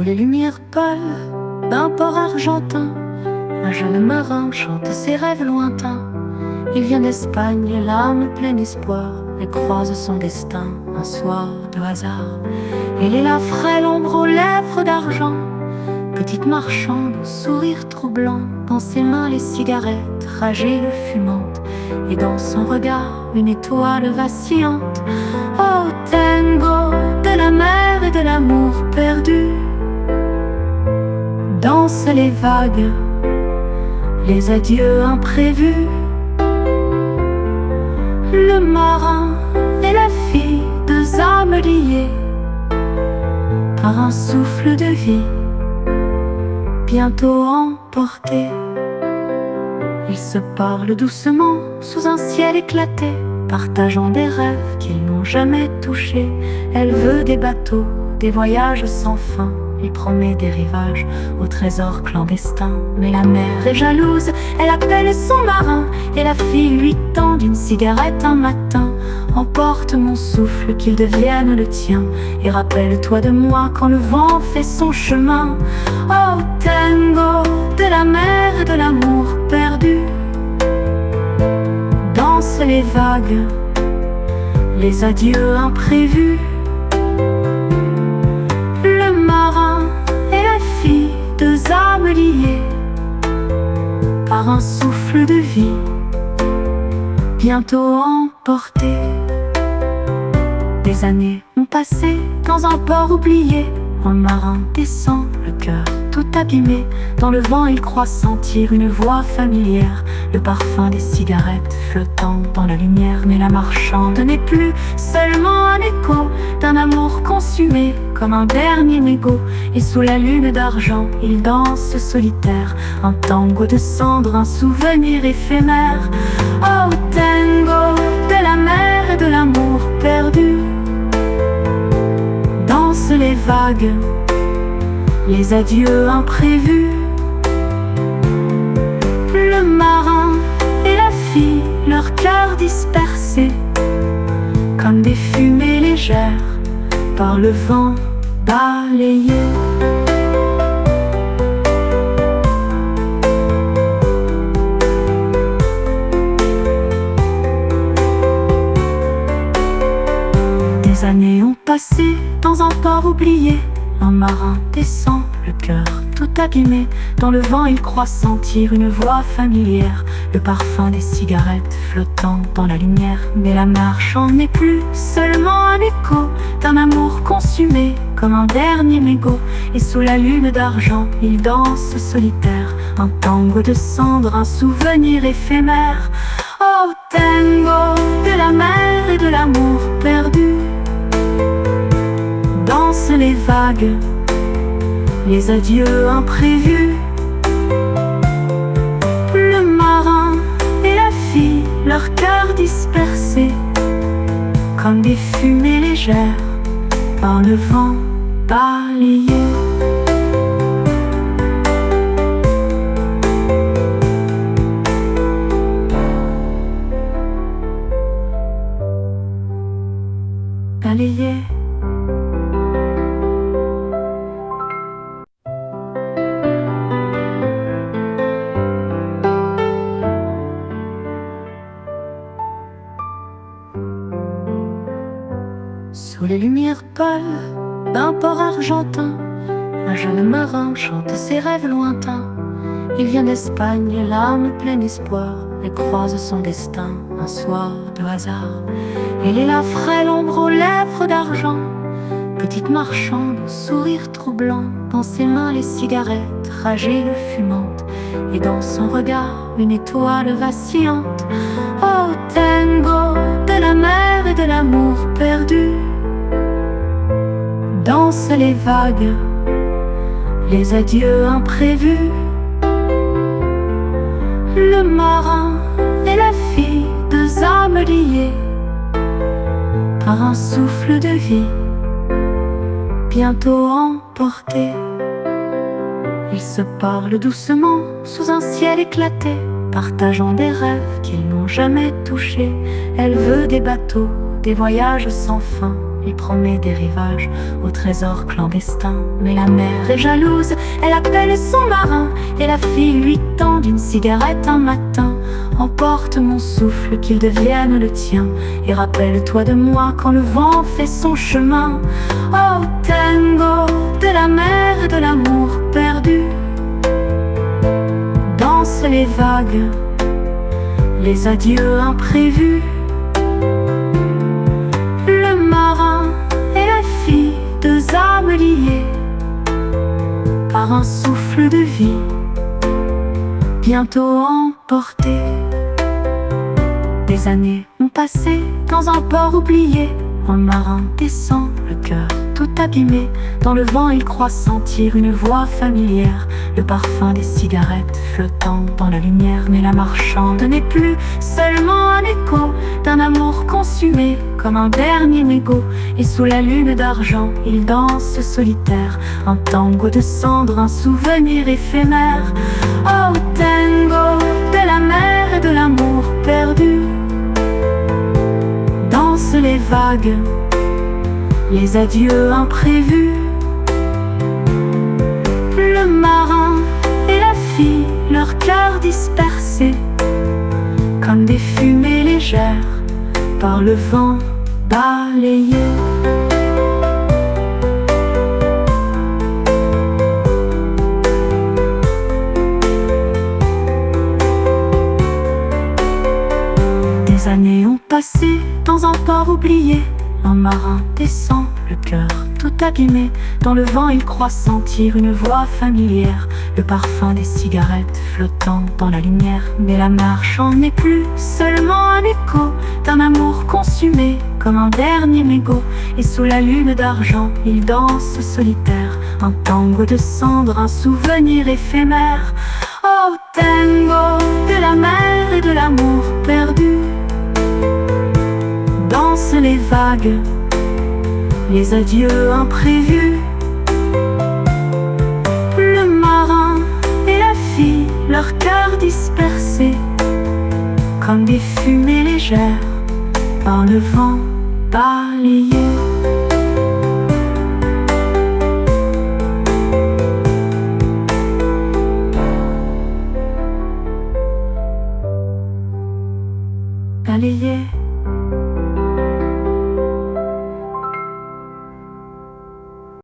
Sous les lumières pâles d'un port argentin, un jeune marin chante ses rêves lointains. Il vient d'Espagne, l'âme pleine d'espoir. Elle croise son destin un soir de hasard. Elle est la frêle ombre aux lèvres d'argent, petite marchande au sourire troublant. Dans ses mains les cigarettes fragiles fumantes, et dans son regard une étoile vacillante. Oh, tango de la mer et de l'amour perdu, dansent les vagues, les adieux imprévus. Le marin et la fille, deux âmes liées par un souffle de vie, bientôt emportés. Ils se parlent doucement sous un ciel éclaté, partageant des rêves qu'ils n'ont jamais touchés. Elle veut des bateaux, des voyages sans fin. Il promet des rivages au trésor clandestin. Mais la mer est jalouse, elle appelle son marin, et la fille lui tend une cigarette un matin. Emporte mon souffle, qu'il devienne le tien, et rappelle-toi de moi quand le vent fait son chemin. Oh, tango de la mer et de l'amour perdu, dansent les vagues, les adieux imprévus. Le marin et la fille, deux âmes liées par un souffle de vie, bientôt emportés. Des années ont passé dans un port oublié. Un marin descend, le cœur tout abîmé. Dans le vent il croit sentir une voix familière, le parfum des cigarettes flottant dans la lumière. Mais la marchande n'est plus seulement un écho d'un amour consumé comme un dernier mégot. Et sous la lune d'argent il danse solitaire, un tango de cendres, un souvenir éphémère. Oh, tango de la mer et de l'amour perdu, dansent les vagues, les adieux imprévus. Le marin et la fille, leur cœur dispersé comme des fumées légères par le vent balayé. Des années ont passé dans un port oublié. Un marin descend, le cœur tout abîmé. Dans le vent il croit sentir une voix familière, le parfum des cigarettes flottant dans la lumière. Mais la marchande n'est plus seulement un écho d'un amour consumé comme un dernier mégot. Et sous la lune d'argent il danse solitaire, un tango de cendres, un souvenir éphémère. Oh, tango de la mer et de l'amour perdu, dansent les vagues, les adieux imprévus. Le marin et la fille, leur cœur dispersé comme des fumées légères par le vent balayé. Balayé. Sous les lumières pâles d'un port argentin, un jeune marin chante ses rêves lointains. Il vient d'Espagne, l'âme pleine d'espoir. Elle croise son destin un soir de hasard. Elle est la frêle ombre aux lèvres d'argent, petite marchande au sourire troublant. Dans ses mains les cigarettes fragiles fumantes, et dans son regard une étoile vacillante. Oh, tango de la mer et de l'amour perdu, dansent les vagues, les adieux imprévus. Le marin et la fille, deux âmes liées par un souffle de vie, bientôt emportés. Ils se parlent doucement sous un ciel éclaté, partageant des rêves qu'ils n'ont jamais touchés. Elle veut des bateaux, des voyages sans fin. il promet des rivages au trésor clandestin. Mais la mer est jalouse, elle appelle son marin, et la fille lui tend une cigarette un matin. Emporte mon souffle, qu'il devienne le tien, et rappelle-toi de moi quand le vent fait son chemin. Oh tango de la mer et de l'amour perdu, dansent les vagues, les adieux imprévus. Le marin et la fille, deux âmes liées par un souffle de vie, bientôt emportées. Des années ont passé dans un port oublié. Un marin descend, le cœur tout abîmé. Dans le vent il croit sentir une voix familière, le parfum des cigarettes flottant dans la lumière. Mais la marchande n'est plus seulement un écho d'un amour consumé comme un dernier mégot. Et sous la lune d'argent il danse solitaire, un tango de cendres, un souvenir éphémère. Oh tango de la mer et de l'amour perdu, dansent les vagues, les adieux imprévus. Le marin et la fille, leur cœur dispersé comme des fumées légères par le vent balayé. Des années ont passé dans un port oublié. Un marin descend, le cœur tout abîmé. Dans le vent il croit sentir une voix familière, le parfum des cigarettes flottant dans la lumière. Mais la marchande n'est plus seulement un écho d'un amour consumé comme un dernier mégot. Et sous la lune d'argent il danse solitaire, un tango de cendres, un souvenir éphémère. Oh tango de la mer et de l'amour perdu, dansent les vagues, les adieux imprévus. Le marin et la fille, leur cœur dispersé comme des fumées légères par le vent balayé.